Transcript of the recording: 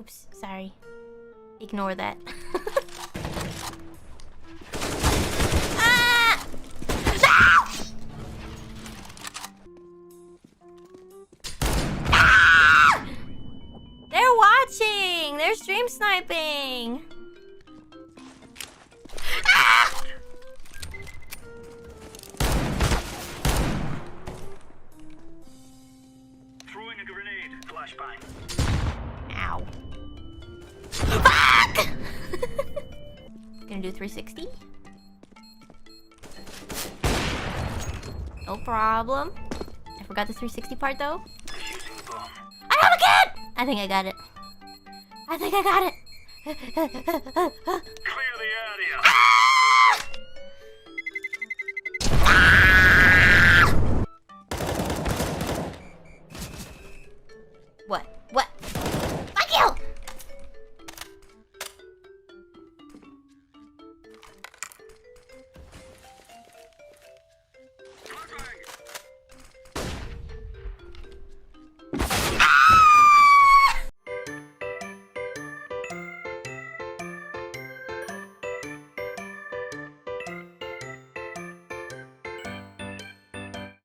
Oops, sorry. Ignore that. Ah! No! Ah! They're watching! They're stream sniping! Ah! Throwing a grenade. Flashbang. Ow. Fuck! Gonna do 360. No problem. I forgot the 360 part though. Defusing the bomb. I have a kid! I think I got it. I think I got it. Clear the area. Ah! Ah! What? What?